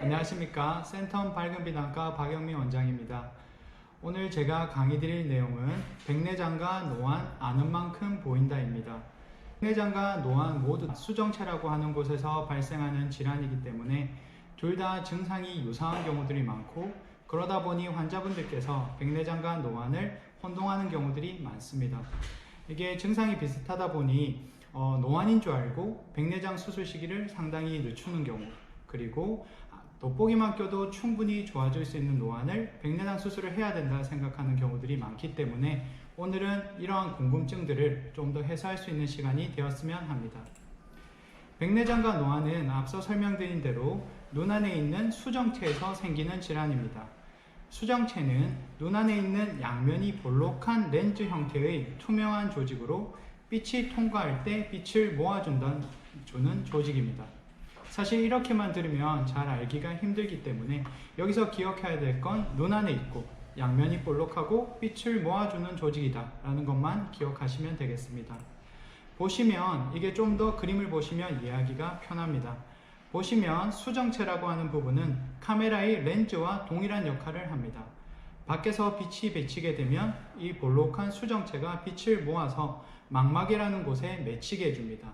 안녕하십니까. 센텀 밝은빛안과 박영민 원장입니다. 오늘 제가 강의 드릴 내용은 백내장과 노안 아는 만큼 보인다입니다. 백내장과 노안 모두 수정체라고 하는 곳에서 발생하는 질환이기 때문에 둘 다 증상이 유사한 경우들이 많고, 그러다 보니 환자분들께서 백내장과 노안을 혼동하는 경우들이 많습니다. 이게 증상이 비슷하다 보니 노안인 줄 알고 백내장 수술 시기를 상당히 늦추는 경우, 그리고 돋보기만 껴도 충분히 좋아질 수 있는 노안을 백내장 수술을 해야 된다 생각하는 경우들이 많기 때문에 오늘은 이러한 궁금증들을 좀 더 해소할 수 있는 시간이 되었으면 합니다. 백내장과 노안은 앞서 설명드린 대로 눈 안에 있는 수정체에서 생기는 질환입니다. 수정체는 눈 안에 있는 양면이 볼록한 렌즈 형태의 투명한 조직으로 빛이 통과할 때 빛을 모아주는 조직입니다. 사실 이렇게만 들으면 잘 알기가 힘들기 때문에 여기서 기억해야 될 건 눈 안에 있고 양면이 볼록하고 빛을 모아주는 조직이다 라는 것만 기억하시면 되겠습니다. 보시면 이게 좀 더 그림을 보시면 이해하기가 편합니다. 보시면 수정체라고 하는 부분은 카메라의 렌즈와 동일한 역할을 합니다. 밖에서 빛이 비치게 되면 이 볼록한 수정체가 빛을 모아서 망막이라는 곳에 맺히게 해줍니다.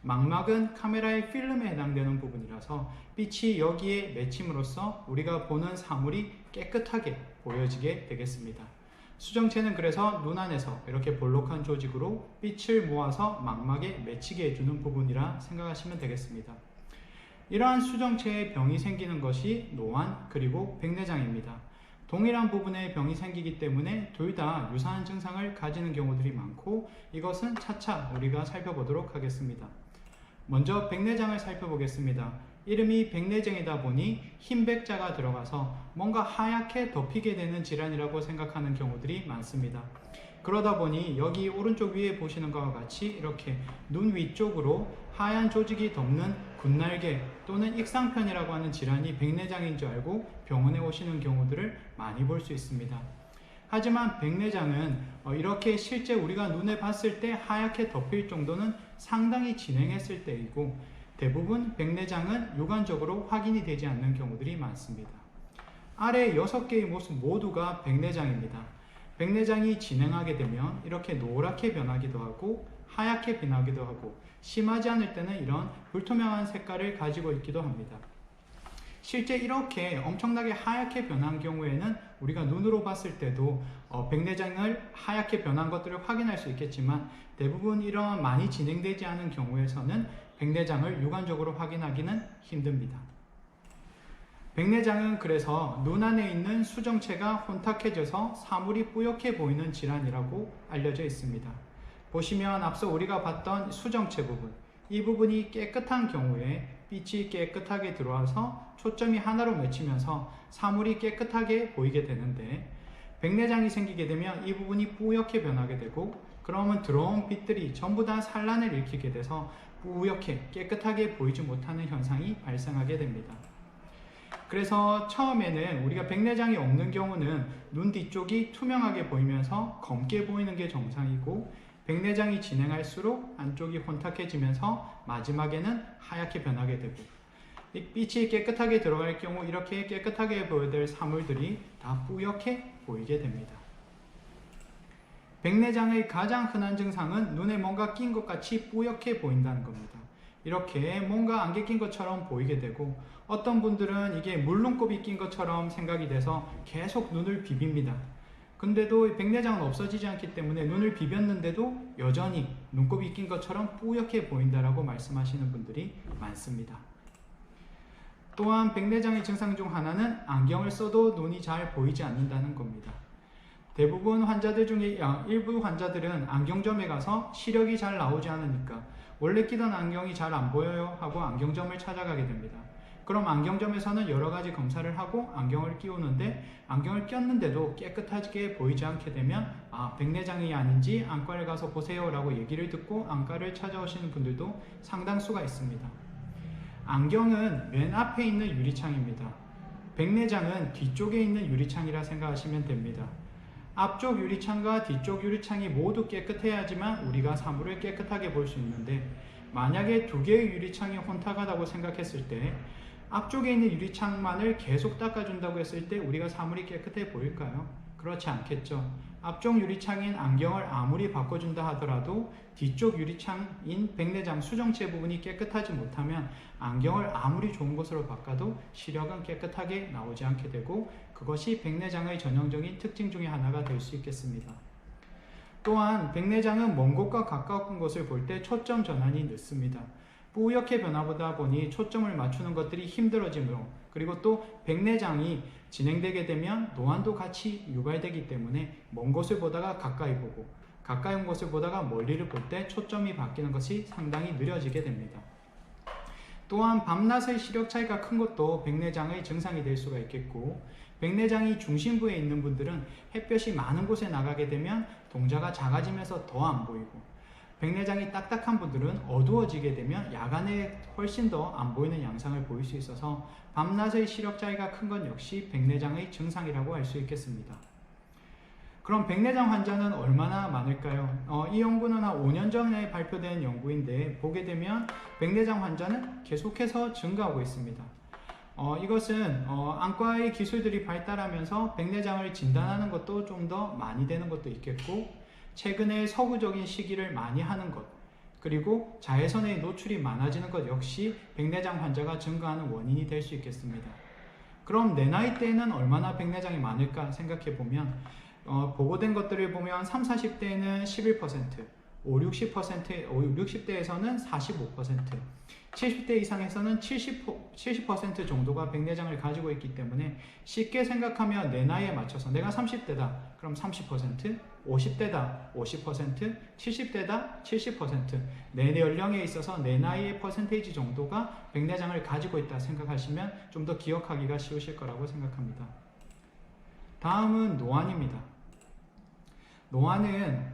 망막은 카메라의 필름에 해당되는 부분이라서 빛이 여기에 맺힘으로써 우리가 보는 사물이 깨끗하게 보여지게 되겠습니다. 수정체는 그래서 눈 안에서 이렇게 볼록한 조직으로 빛을 모아서 망막에 맺히게 해주는 부분이라 생각하시면 되겠습니다. 이러한 수정체에 병이 생기는 것이 노안 그리고 백내장입니다. 동일한 부분에 병이 생기기 때문에 둘 다 유사한 증상을 가지는 경우들이 많고, 이것은 차차 우리가 살펴보도록 하겠습니다. 먼저 백내장을 살펴보겠습니다. 이름이 백내장이다 보니 흰 백자가 들어가서 뭔가 하얗게 덮이게 되는 질환이라고 생각하는 경우들이 많습니다. 그러다 보니 여기 오른쪽 위에 보시는 것과 같이 이렇게 눈 위쪽으로 하얀 조직이 덮는 군날개 또는 익상편이라고 하는 질환이 백내장인 줄 알고 병원에 오시는 경우들을 많이 볼 수 있습니다. 하지만 백내장은 이렇게 실제 우리가 눈에 봤을 때 하얗게 덮일 정도는 상당히 진행했을 때이고, 대부분 백내장은 육안적으로 확인이 되지 않는 경우들이 많습니다. 아래 6개의 모습 모두가 백내장입니다. 백내장이 진행하게 되면 이렇게 노랗게 변하기도 하고 하얗게 변하기도 하고, 심하지 않을 때는 이런 불투명한 색깔을 가지고 있기도 합니다. 실제 이렇게 엄청나게 하얗게 변한 경우에는 우리가 눈으로 봤을 때도 백내장을 하얗게 변한 것들을 확인할 수 있겠지만, 대부분 이런 많이 진행되지 않은 경우에서는 백내장을 육안적으로 확인하기는 힘듭니다. 백내장은 그래서 눈 안에 있는 수정체가 혼탁해져서 사물이 뿌옇게 보이는 질환이라고 알려져 있습니다. 보시면 앞서 우리가 봤던 수정체 부분, 이 부분이 깨끗한 경우에 빛이 깨끗하게 들어와서 초점이 하나로 맺히면서 사물이 깨끗하게 보이게 되는데, 백내장이 생기게 되면 이 부분이 뿌옇게 변하게 되고, 그러면 들어온 빛들이 전부 다 산란을 일으키게 돼서 뿌옇게 깨끗하게 보이지 못하는 현상이 발생하게 됩니다. 그래서 처음에는 우리가 백내장이 없는 경우는 눈 뒤쪽이 투명하게 보이면서 검게 보이는 게 정상이고, 백내장이 진행할수록 안쪽이 혼탁해지면서 마지막에는 하얗게 변하게 되고, 이 빛이 깨끗하게 들어갈 경우 이렇게 깨끗하게 보여야 될 사물들이 다 뿌옇게 보이게 됩니다. 백내장의 가장 흔한 증상은 눈에 뭔가 낀 것 같이 뿌옇게 보인다는 겁니다. 이렇게 뭔가 안개 낀 것처럼 보이게 되고, 어떤 분들은 이게 물눈곱이 낀 것처럼 생각이 돼서 계속 눈을 비빕니다. 근데도 백내장은 없어지지 않기 때문에 눈을 비볐는데도 여전히 눈곱이 낀 것처럼 뿌옇게 보인다라고 말씀하시는 분들이 많습니다. 또한 백내장의 증상 중 하나는 안경을 써도 눈이 잘 보이지 않는다는 겁니다. 대부분 환자들 중에 일부 환자들은 안경점에 가서 시력이 잘 나오지 않으니까 원래 끼던 안경이 잘 안 보여요 하고 안경점을 찾아가게 됩니다. 그럼 안경점에서는 여러 가지 검사를 하고 안경을 끼우는데, 안경을 꼈는데도 깨끗하게 보이지 않게 되면 백내장이 아닌지 안과를 가서 보세요 라고 얘기를 듣고 안과를 찾아오시는 분들도 상당수가 있습니다. 안경은 맨 앞에 있는 유리창입니다. 백내장은 뒤쪽에 있는 유리창이라 생각하시면 됩니다. 앞쪽 유리창과 뒤쪽 유리창이 모두 깨끗해야지만 우리가 사물을 깨끗하게 볼 수 있는데, 만약에 두 개의 유리창이 혼탁하다고 생각했을 때 앞쪽에 있는 유리창만을 계속 닦아준다고 했을 때 우리가 사물이 깨끗해 보일까요? 그렇지 않겠죠. 앞쪽 유리창인 안경을 아무리 바꿔준다 하더라도 뒤쪽 유리창인 백내장 수정체 부분이 깨끗하지 못하면 안경을 아무리 좋은 곳으로 바꿔도 시력은 깨끗하게 나오지 않게 되고 그것이 백내장의 전형적인 특징 중에 하나가 될 수 있겠습니다. 또한 백내장은 먼 곳과 가까운 곳을 볼 때 초점 전환이 늦습니다. 뿌옇게 변화보다 보니 초점을 맞추는 것들이 힘들어지므로 그리고 또 백내장이 진행되게 되면 노안도 같이 유발되기 때문에 먼 곳을 보다가 가까이 보고 가까이 온 곳을 보다가 멀리를 볼 때 초점이 바뀌는 것이 상당히 느려지게 됩니다. 또한 밤낮의 시력 차이가 큰 것도 백내장의 증상이 될 수가 있겠고 백내장이 중심부에 있는 분들은 햇볕이 많은 곳에 나가게 되면 동자가 작아지면서 더 안 보이고 백내장이 딱딱한 분들은 어두워지게 되면 야간에 훨씬 더 안 보이는 양상을 보일 수 있어서 밤낮의 시력 차이가 큰 건 역시 백내장의 증상이라고 할 수 있겠습니다. 그럼 백내장 환자는 얼마나 많을까요? 이 연구는 한 5년 전에 발표된 연구인데 보게 되면 백내장 환자는 계속해서 증가하고 있습니다. 이것은 안과의 기술들이 발달하면서 백내장을 진단하는 것도 좀 더 많이 되는 것도 있겠고 최근에 서구적인 시기를 많이 하는 것 그리고 자외선의 노출이 많아지는 것 역시 백내장 환자가 증가하는 원인이 될 수 있겠습니다. 그럼 내 나이 때에는 얼마나 백내장이 많을까 생각해 보면 보고된 것들을 보면 30, 40대에는 11%, 60대에서는 45%, 70대 이상에서는 70% 정도가 백내장을 가지고 있기 때문에 쉽게 생각하면 내 나이에 맞춰서 내가 30대다 그럼 30%, 50대다 50%, 70대다 70%, 내 연령에 있어서 내 나이의 퍼센테이지 정도가 백내장을 가지고 있다 생각하시면 좀 더 기억하기가 쉬우실 거라고 생각합니다. 다음은 노안입니다. 노안은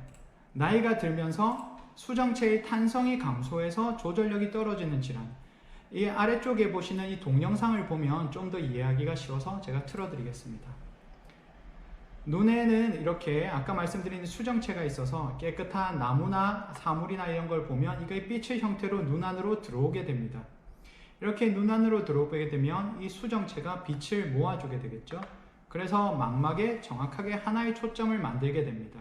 나이가 들면서 수정체의 탄성이 감소해서 조절력이 떨어지는 질환. 이 아래쪽에 보시는 이 동영상을 보면 좀 더 이해하기가 쉬워서 제가 틀어드리겠습니다. 눈에는 이렇게 아까 말씀드린 수정체가 있어서 깨끗한 나무나 사물이나 이런 걸 보면 이게 빛의 형태로 눈 안으로 들어오게 됩니다. 이렇게 눈 안으로 들어오게 되면 이 수정체가 빛을 모아주게 되겠죠. 그래서 망막에 정확하게 하나의 초점을 만들게 됩니다.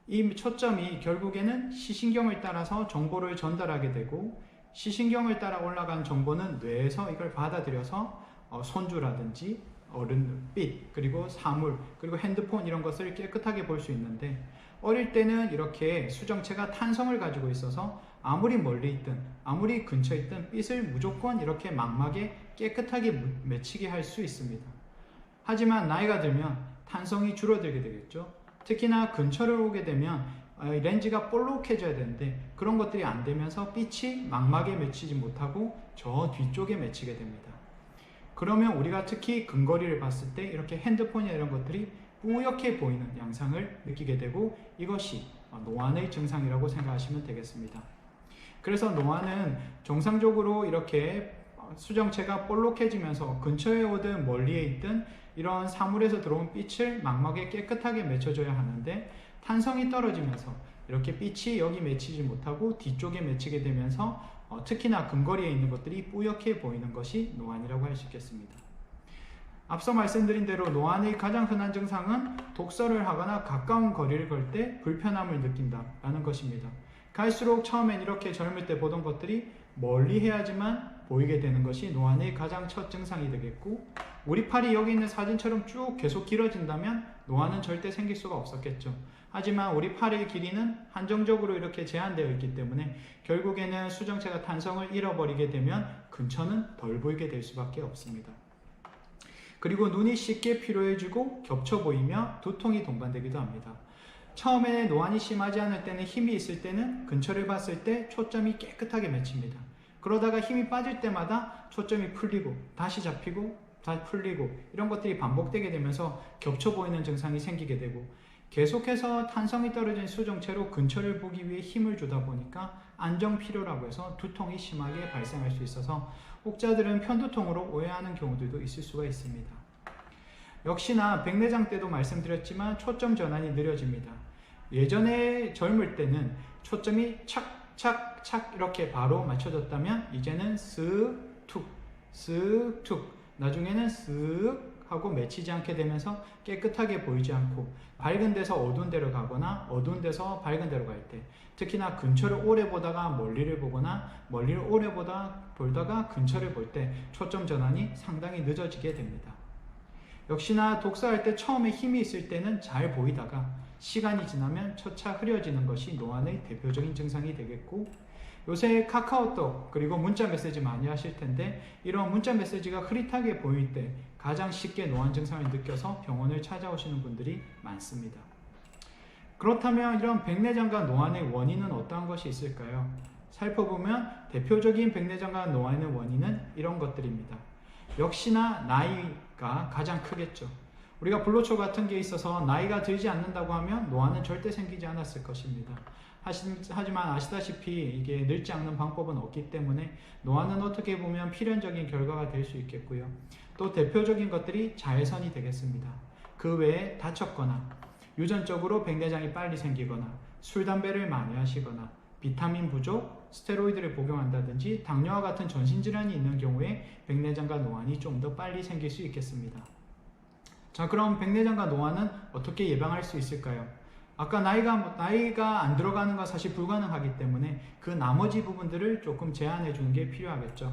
이 초점이 결국에는 시신경을 따라서 정보를 전달하게 되고 시신경을 따라 올라간 정보는 뇌에서 이걸 받아들여서 손주라든지 어른빛 그리고 사물 그리고 핸드폰 이런 것을 깨끗하게 볼 수 있는데 어릴 때는 이렇게 수정체가 탄성을 가지고 있어서 아무리 멀리 있든 아무리 근처에 있든 빛을 무조건 이렇게 망막에 깨끗하게 맺히게 할 수 있습니다. 하지만 나이가 들면 탄성이 줄어들게 되겠죠. 특히나 근처를 오게 되면 렌즈가 볼록해져야 되는데 그런 것들이 안 되면서 빛이 망막에 맺히지 못하고 저 뒤쪽에 맺히게 됩니다. 그러면 우리가 특히 근거리를 봤을 때 이렇게 핸드폰이나 이런 것들이 뿌옇게 보이는 양상을 느끼게 되고 이것이 노안의 증상이라고 생각하시면 되겠습니다. 그래서 노안은 정상적으로 이렇게 수정체가 볼록해지면서 근처에 오든 멀리에 있든 이런 사물에서 들어온 빛을 망막에 깨끗하게 맺혀줘야 하는데 탄성이 떨어지면서 이렇게 빛이 여기 맺히지 못하고 뒤쪽에 맺히게 되면서 특히나 근거리에 있는 것들이 뿌옇게 보이는 것이 노안이라고 할 수 있겠습니다. 앞서 말씀드린 대로 노안의 가장 흔한 증상은 독서를 하거나 가까운 거리를 걸 때 불편함을 느낀다라는 것입니다. 갈수록 처음엔 이렇게 젊을 때 보던 것들이 멀리 해야지만 보이게 되는 것이 노안의 가장 첫 증상이 되겠고 우리 팔이 여기 있는 사진처럼 쭉 계속 길어진다면 노안은 절대 생길 수가 없었겠죠. 하지만 우리 팔의 길이는 한정적으로 이렇게 제한되어 있기 때문에 결국에는 수정체가 탄성을 잃어버리게 되면 근처는 덜 보이게 될 수밖에 없습니다. 그리고 눈이 쉽게 피로해지고 겹쳐 보이며 두통이 동반되기도 합니다. 처음에 노안이 심하지 않을 때는 힘이 있을 때는 근처를 봤을 때 초점이 깨끗하게 맺힙니다. 그러다가 힘이 빠질 때마다 초점이 풀리고 다시 잡히고 다시 풀리고 이런 것들이 반복되게 되면서 겹쳐 보이는 증상이 생기게 되고 계속해서 탄성이 떨어진 수정체로 근처를 보기 위해 힘을 주다 보니까 안정피로라고 해서 두통이 심하게 발생할 수 있어서 혹자들은 편두통으로 오해하는 경우들도 있을 수가 있습니다. 역시나 백내장 때도 말씀드렸지만 초점 전환이 느려집니다. 예전에 젊을 때는 초점이 착착착 이렇게 바로 맞춰졌다면 이제는 쓱 툭 쓱 툭, 나중에는 쓱 하고 맺히지 않게 되면서 깨끗하게 보이지 않고 밝은 데서 어두운 데로 가거나 어두운 데서 밝은 데로 갈 때, 특히나 근처를 오래 보다가 멀리를 보거나 멀리를 오래 보다가 근처를 볼 때 초점 전환이 상당히 늦어지게 됩니다. 역시나 독서할 때 처음에 힘이 있을 때는 잘 보이다가 시간이 지나면 차차 흐려지는 것이 노안의 대표적인 증상이 되겠고, 요새 카카오톡 그리고 문자 메시지 많이 하실 텐데 이런 문자 메시지가 흐릿하게 보일 때 가장 쉽게 노안 증상을 느껴서 병원을 찾아오시는 분들이 많습니다. 그렇다면 이런 백내장과 노안의 원인은 어떠한 것이 있을까요? 살펴보면 대표적인 백내장과 노안의 원인은 이런 것들입니다. 역시나 나이가 가장 크겠죠. 우리가 불로초 같은 게 있어서 나이가 들지 않는다고 하면 노안은 절대 생기지 않았을 것입니다. 하지만 아시다시피 이게 늙지 않는 방법은 없기 때문에 노안은 어떻게 보면 필연적인 결과가 될 수 있겠고요. 또 대표적인 것들이 자외선이 되겠습니다. 그 외에 다쳤거나 유전적으로 백내장이 빨리 생기거나 술, 담배를 많이 하시거나 비타민 부족, 스테로이드를 복용한다든지 당뇨와 같은 전신질환이 있는 경우에 백내장과 노안이 좀 더 빨리 생길 수 있겠습니다. 자, 그럼 백내장과 노안은 어떻게 예방할 수 있을까요? 아까 나이가 안 들어가는 건 사실 불가능하기 때문에 그 나머지 부분들을 조금 제한해 주는 게 필요하겠죠.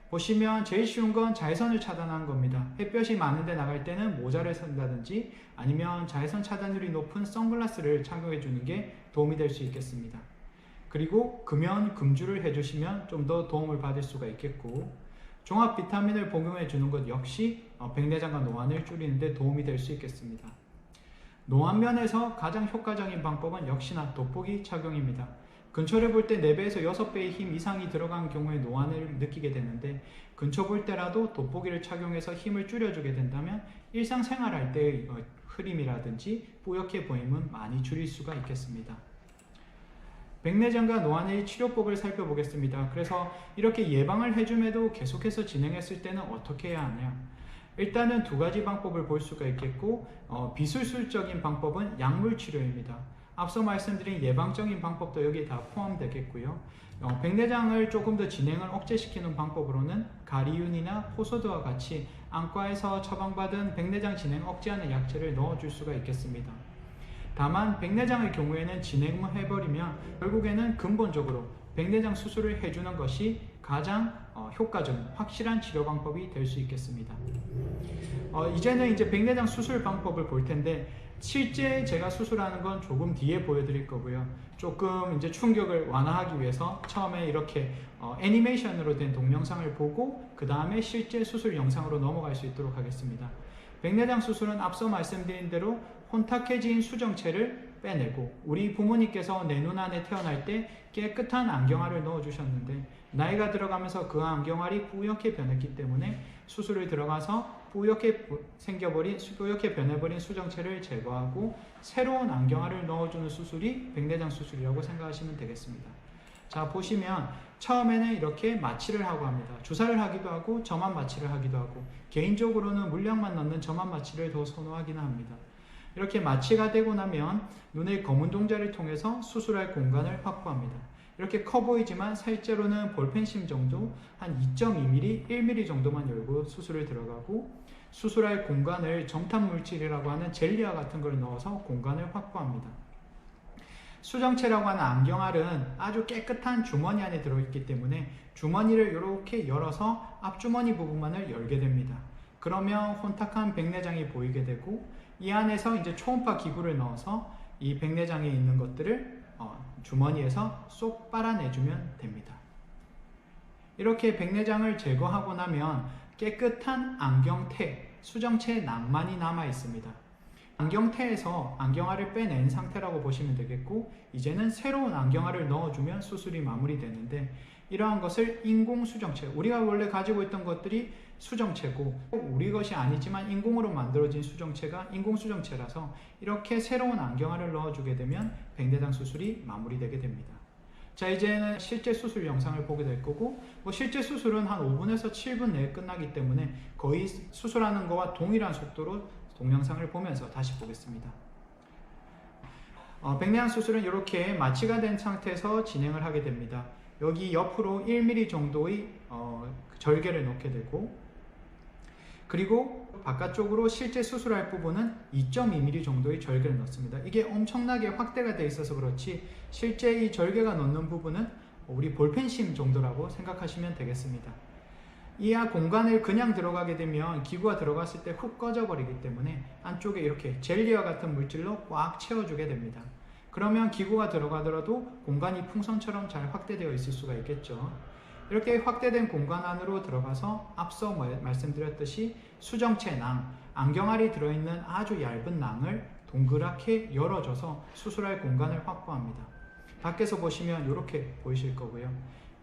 보시면 제일 쉬운 건 자외선을 차단하는 겁니다. 햇볕이 많은데 나갈 때는 모자를 쓴다든지 아니면 자외선 차단율이 높은 선글라스를 착용해 주는 게 도움이 될 수 있겠습니다. 그리고 금연, 금주를 해주시면 좀 더 도움을 받을 수가 있겠고, 종합 비타민을 복용해 주는 것 역시 백내장과 노안을 줄이는 데 도움이 될 수 있겠습니다. 노안 면에서 가장 효과적인 방법은 역시나 돋보기 착용입니다. 근처를 볼 때 4배에서 6배의 힘 이상이 들어간 경우에 노안을 느끼게 되는데, 근처 볼 때라도 돋보기를 착용해서 힘을 줄여주게 된다면 일상생활할 때의 흐림이라든지 뿌옇게 보임은 많이 줄일 수가 있겠습니다. 백내장과 노안의 치료법을 살펴보겠습니다. 그래서 이렇게 예방을 해줌에도 계속해서 진행했을 때는 어떻게 해야 하냐? 일단은 2가지 방법을 볼 수가 있겠고, 비술술적인 방법은 약물 치료입니다. 앞서 말씀드린 예방적인 방법도 여기에 다 포함되겠고요. 백내장을 조금 더 진행을 억제시키는 방법으로는 가리윤이나 포소드와 같이 안과에서 처방받은 백내장 진행 억제하는 약제를 넣어줄 수가 있겠습니다. 다만 백내장의 경우에는 진행을 해버리면 결국에는 근본적으로 백내장 수술을 해주는 것이 가장 효과적인 확실한 치료 방법이 될 수 있겠습니다. 이제는 백내장 수술 방법을 볼 텐데, 실제 제가 수술하는 건 조금 뒤에 보여드릴 거고요. 조금 충격을 완화하기 위해서 처음에 이렇게 애니메이션으로 된 동영상을 보고 그 다음에 실제 수술 영상으로 넘어갈 수 있도록 하겠습니다. 백내장 수술은 앞서 말씀드린 대로 혼탁해진 수정체를 빼내고, 우리 부모님께서 내 눈 안에 태어날 때 깨끗한 안경알을 넣어주셨는데 나이가 들어가면서 그 안경알이 뿌옇게 변했기 때문에 수술을 들어가서 뿌옇게 변해버린 수정체를 제거하고 새로운 안경알을 넣어주는 수술이 백내장 수술이라고 생각하시면 되겠습니다. 자, 보시면 처음에는 이렇게 마취를 하고 합니다. 주사를 하기도 하고 점암 마취를 하기도 하고, 개인적으로는 물량만 넣는 점암 마취를 더 선호하기는 합니다. 이렇게 마취가 되고 나면 눈의 검은 동자를 통해서 수술할 공간을 확보합니다. 이렇게 커 보이지만 실제로는 볼펜심 정도 한 2.2mm, 1mm 정도만 열고 수술을 들어가고, 수술할 공간을 정탄물질이라고 하는 젤리와 같은 걸 넣어서 공간을 확보합니다. 수정체라고 하는 안경알은 아주 깨끗한 주머니 안에 들어있기 때문에 주머니를 이렇게 열어서 앞주머니 부분만을 열게 됩니다. 그러면 혼탁한 백내장이 보이게 되고, 이 안에서 초음파 기구를 넣어서 이 백내장에 있는 것들을 주머니에서 쏙 빨아내주면 됩니다. 이렇게 백내장을 제거하고 나면 깨끗한 안경테, 수정체 낭만이 남아 있습니다. 안경테에서 안경알을 빼낸 상태라고 보시면 되겠고, 이제는 새로운 안경알을 넣어주면 수술이 마무리되는데, 이러한 것을 인공수정체, 우리가 원래 가지고 있던 것들이 수정체고 우리 것이 아니지만 인공으로 만들어진 수정체가 인공수정체라서 이렇게 새로운 안경알을 넣어주게 되면 백내장 수술이 마무리되게 됩니다. 자, 이제는 실제 수술 영상을 보게 될 거고, 실제 수술은 한 5분에서 7분 내에 끝나기 때문에 거의 수술하는 거와 동일한 속도로 동영상을 보면서 다시 보겠습니다. 백내장 수술은 이렇게 마취가 된 상태에서 진행을 하게 됩니다. 여기 옆으로 1mm 정도의 절개를 넣게 되고, 그리고 바깥쪽으로 실제 수술할 부분은 2.2mm 정도의 절개를 넣습니다. 이게 엄청나게 확대가 되어 있어서 그렇지 실제 이 절개가 넣는 부분은 우리 볼펜심 정도라고 생각하시면 되겠습니다. 이하 공간을 그냥 들어가게 되면 기구가 들어갔을 때 훅 꺼져 버리기 때문에 안쪽에 이렇게 젤리와 같은 물질로 꽉 채워주게 됩니다. 그러면 기구가 들어가더라도 공간이 풍선처럼 잘 확대되어 있을 수가 있겠죠. 이렇게 확대된 공간 안으로 들어가서 앞서 말씀드렸듯이 수정체 낭, 안경알이 들어있는 아주 얇은 낭을 동그랗게 열어줘서 수술할 공간을 확보합니다. 밖에서 보시면 이렇게 보이실 거고요.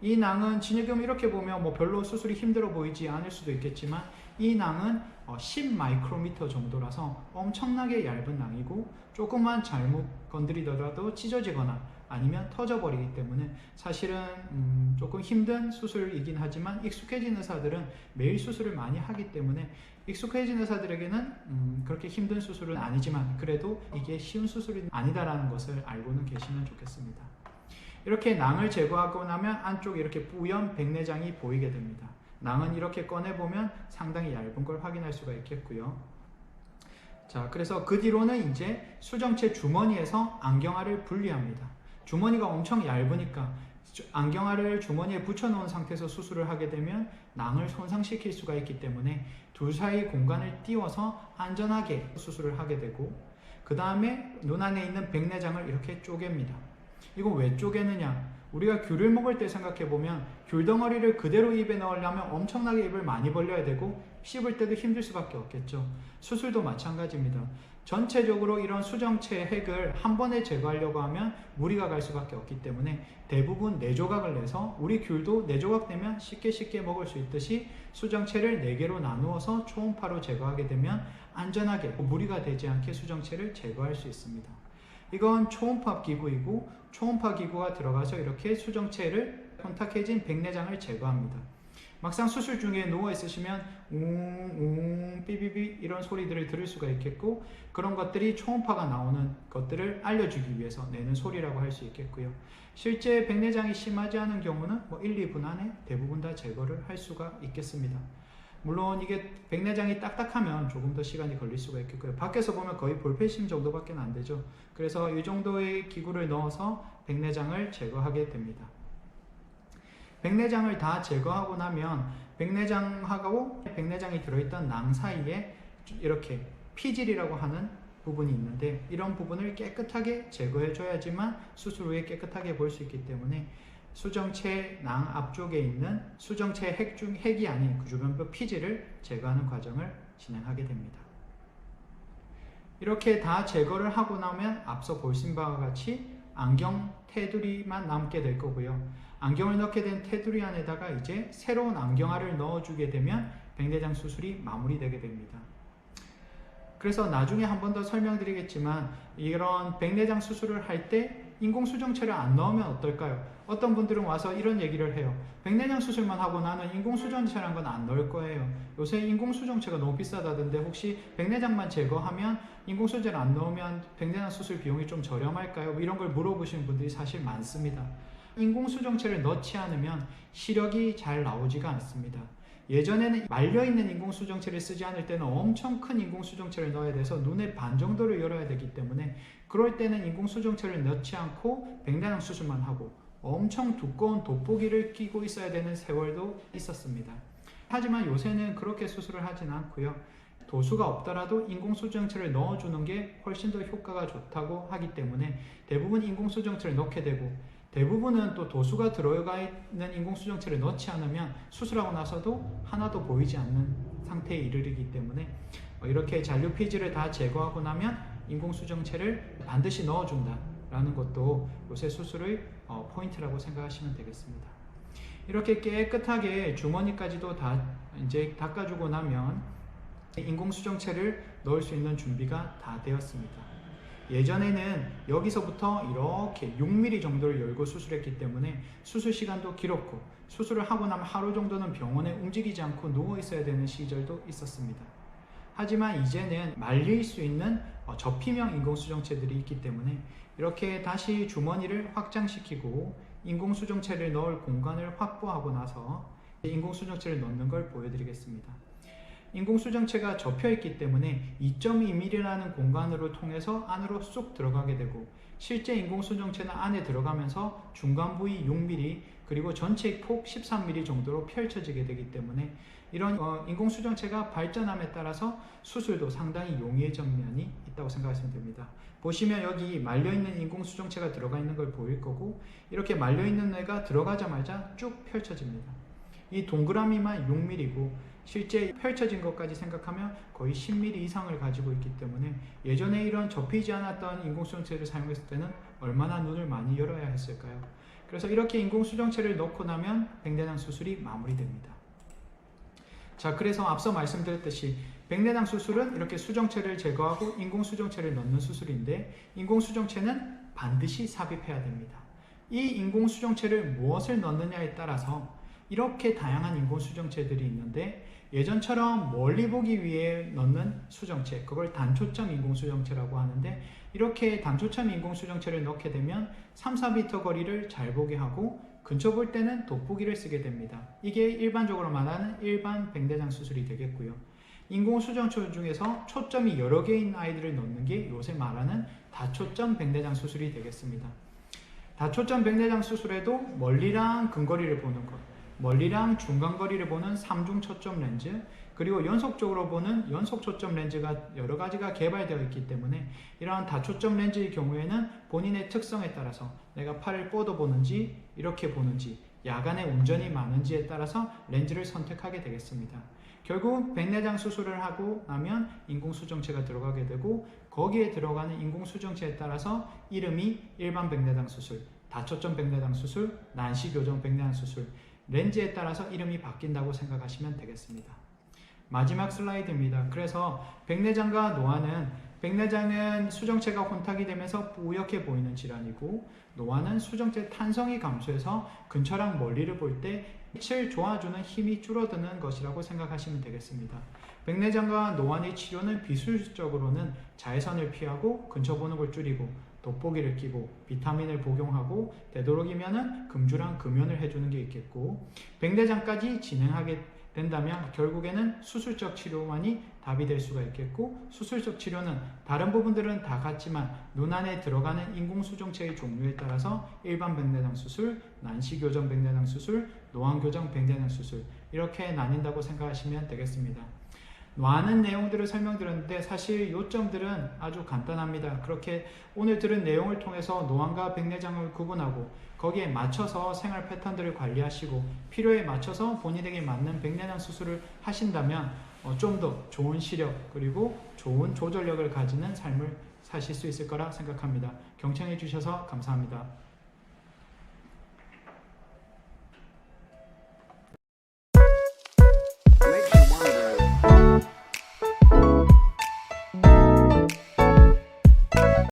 이 낭은 지금 이렇게 보면 별로 수술이 힘들어 보이지 않을 수도 있겠지만 이 낭은 10 마이크로미터 정도라서 엄청나게 얇은 낭이고 조금만 잘못 건드리더라도 찢어지거나 아니면 터져버리기 때문에 사실은 조금 힘든 수술이긴 하지만 익숙해진 의사들은 매일 수술을 많이 하기 때문에 익숙해진 의사들에게는 그렇게 힘든 수술은 아니지만 그래도 이게 쉬운 수술이 아니다라는 것을 알고는 계시면 좋겠습니다. 이렇게 낭을 제거하고 나면 안쪽에 이렇게 뿌연 백내장이 보이게 됩니다. 낭은 이렇게 꺼내보면 상당히 얇은 걸 확인할 수가 있겠고요. 자, 그래서 그 뒤로는 이제 수정체 주머니에서 안경알을 분리합니다. 주머니가 엄청 얇으니까 안경알을 주머니에 붙여놓은 상태에서 수술을 하게 되면 낭을 손상시킬 수가 있기 때문에 둘 사이 공간을 띄워서 안전하게 수술을 하게 되고, 그 다음에 눈 안에 있는 백내장을 이렇게 쪼갭니다. 이거 왜 쪼개느냐? 우리가 귤을 먹을 때 생각해보면 귤덩어리를 그대로 입에 넣으려면 엄청나게 입을 많이 벌려야 되고 씹을 때도 힘들 수밖에 없겠죠. 수술도 마찬가지입니다. 전체적으로 이런 수정체의 핵을 한 번에 제거하려고 하면 무리가 갈 수밖에 없기 때문에 대부분 4조각을 내서, 우리 귤도 4조각 내면 쉽게 먹을 수 있듯이 수정체를 4개로 나누어서 초음파로 제거하게 되면 안전하게 무리가 되지 않게 수정체를 제거할 수 있습니다. 이건 초음파 기구이고 초음파 기구가 들어가서 이렇게 수정체를 혼탁해진 백내장을 제거합니다. 막상 수술 중에 누워 있으시면 웅웅 삐삐삐 이런 소리들을 들을 수가 있겠고, 그런 것들이 초음파가 나오는 것들을 알려주기 위해서 내는 소리라고 할 수 있겠고요. 실제 백내장이 심하지 않은 경우는 1, 2분 안에 대부분 다 제거를 할 수가 있겠습니다. 물론 이게 백내장이 딱딱하면 조금 더 시간이 걸릴 수가 있겠고요. 밖에서 보면 거의 볼펜심 정도밖에 안 되죠. 그래서 이 정도의 기구를 넣어서 백내장을 제거하게 됩니다. 백내장을 다 제거하고 나면 백내장하고 백내장이 들어있던 낭 사이에 이렇게 피질이라고 하는 부분이 있는데, 이런 부분을 깨끗하게 제거해 줘야지만 수술 후에 깨끗하게 볼 수 있기 때문에 수정체 낭 앞쪽에 있는 수정체 핵이 아닌 그 주변부 피질을 제거하는 과정을 진행하게 됩니다. 이렇게 다 제거를 하고 나면 앞서 보신 바와 같이 안경 테두리만 남게 될 거고요. 안경을 넣게 된 테두리 안에다가 이제 새로운 안경알을 넣어주게 되면 백내장 수술이 마무리되게 됩니다. 그래서 나중에 한 번 더 설명드리겠지만 이런 백내장 수술을 할 때 인공수정체를 안 넣으면 어떨까요? 어떤 분들은 와서 이런 얘기를 해요. 백내장 수술만 하고 나는 인공수정체란 건 안 넣을 거예요. 요새 인공수정체가 너무 비싸다던데 혹시 백내장만 제거하면 인공수정체를 안 넣으면 백내장 수술 비용이 좀 저렴할까요? 이런 걸 물어보시는 분들이 사실 많습니다. 인공수정체를 넣지 않으면 시력이 잘 나오지가 않습니다. 예전에는 말려있는 인공수정체를 쓰지 않을 때는 엄청 큰 인공수정체를 넣어야 돼서 눈의 반 정도를 열어야 되기 때문에 그럴 때는 인공수정체를 넣지 않고 백내장 수술만 하고 엄청 두꺼운 돋보기를 끼고 있어야 되는 세월도 있었습니다. 하지만 요새는 그렇게 수술을 하진 않고요. 도수가 없더라도 인공수정체를 넣어주는 게 훨씬 더 효과가 좋다고 하기 때문에 대부분 인공수정체를 넣게 되고, 대부분은 또 도수가 들어가 있는 인공수정체를 넣지 않으면 수술하고 나서도 하나도 보이지 않는 상태에 이르기 때문에 이렇게 잔류 피질을 다 제거하고 나면 인공수정체를 반드시 넣어준다 라는 것도 요새 수술의 포인트라고 생각하시면 되겠습니다. 이렇게 깨끗하게 주머니까지도 다 이제 닦아주고 나면 인공수정체를 넣을 수 있는 준비가 다 되었습니다. 예전에는 여기서부터 이렇게 6mm 정도를 열고 수술했기 때문에 수술 시간도 길었고 수술을 하고 나면 하루 정도는 병원에 움직이지 않고 누워 있어야 되는 시절도 있었습니다. 하지만 이제는 말릴 수 있는 접히형 인공수정체들이 있기 때문에 이렇게 다시 주머니를 확장시키고 인공수정체를 넣을 공간을 확보하고 나서 인공수정체를 넣는 걸 보여드리겠습니다. 인공수정체가 접혀있기 때문에 2.2mm라는 공간으로 통해서 안으로 쏙 들어가게 되고, 실제 인공수정체는 안에 들어가면서 중간 부위 6mm 그리고 전체 폭 13mm 정도로 펼쳐지게 되기 때문에 이런 인공수정체가 발전함에 따라서 수술도 상당히 용이해진 면이 있다고 생각하시면 됩니다. 보시면 여기 말려있는 인공수정체가 들어가 있는 걸 보일 거고, 이렇게 말려있는 뇌가 들어가자마자 쭉 펼쳐집니다. 이 동그라미만 6mm고 실제 펼쳐진 것까지 생각하면 거의 10mm 이상을 가지고 있기 때문에 예전에 이런 접히지 않았던 인공수정체를 사용했을 때는 얼마나 눈을 많이 열어야 했을까요? 그래서 이렇게 인공수정체를 넣고 나면 백내장 수술이 마무리됩니다. 자, 그래서 앞서 말씀드렸듯이 백내장 수술은 이렇게 수정체를 제거하고 인공수정체를 넣는 수술인데, 인공수정체는 반드시 삽입해야 됩니다. 이 인공수정체를 무엇을 넣느냐에 따라서 이렇게 다양한 인공수정체들이 있는데, 예전처럼 멀리 보기 위해 넣는 수정체, 그걸 단초점 인공수정체라고 하는데, 이렇게 단초점 인공수정체를 넣게 되면 3-4m 거리를 잘 보게 하고 근처 볼 때는 돋보기를 쓰게 됩니다. 이게 일반적으로 말하는 일반 백내장 수술이 되겠고요. 인공수정체 중에서 초점이 여러 개인 아이들을 넣는 게 요새 말하는 다초점 백내장 수술이 되겠습니다. 다초점 백내장 수술에도 멀리랑 근거리를 보는 것, 멀리랑 중간거리를 보는 3중 초점 렌즈, 그리고 연속적으로 보는 연속 초점 렌즈가 여러 가지가 개발되어 있기 때문에 이러한 다초점 렌즈의 경우에는 본인의 특성에 따라서 내가 팔을 뻗어 보는지 이렇게 보는지 야간에 운전이 많은지에 따라서 렌즈를 선택하게 되겠습니다. 결국 백내장 수술을 하고 나면 인공수정체가 들어가게 되고, 거기에 들어가는 인공수정체에 따라서 이름이 일반 백내장 수술, 다초점 백내장 수술, 난시교정 백내장 수술, 렌즈에 따라서 이름이 바뀐다고 생각하시면 되겠습니다. 마지막 슬라이드입니다. 그래서 백내장과 노안은, 백내장은 수정체가 혼탁이 되면서 뿌옇게 보이는 질환이고, 노안은 수정체 탄성이 감소해서 근처랑 멀리를 볼 때 빛을 좋아주는 힘이 줄어드는 것이라고 생각하시면 되겠습니다. 백내장과 노안의 치료는 비술적으로는 자외선을 피하고 근처 보는 걸 줄이고 돋보기를 끼고 비타민을 복용하고 되도록이면 금주랑 금연을 해주는 게 있겠고, 백내장까지 진행하게 된다면 결국에는 수술적 치료만이 답이 될 수가 있겠고, 수술적 치료는 다른 부분들은 다 같지만 눈 안에 들어가는 인공수정체의 종류에 따라서 일반 백내장 수술, 난시교정 백내장 수술, 노안교정 백내장 수술 이렇게 나뉜다고 생각하시면 되겠습니다. 많은 내용들을 설명드렸는데 사실 요점들은 아주 간단합니다. 그렇게 오늘 들은 내용을 통해서 노안과 백내장을 구분하고 거기에 맞춰서 생활 패턴들을 관리하시고 필요에 맞춰서 본인에게 맞는 백내장 수술을 하신다면 좀 더 좋은 시력 그리고 좋은 조절력을 가지는 삶을 사실 수 있을 거라 생각합니다. 경청해 주셔서 감사합니다.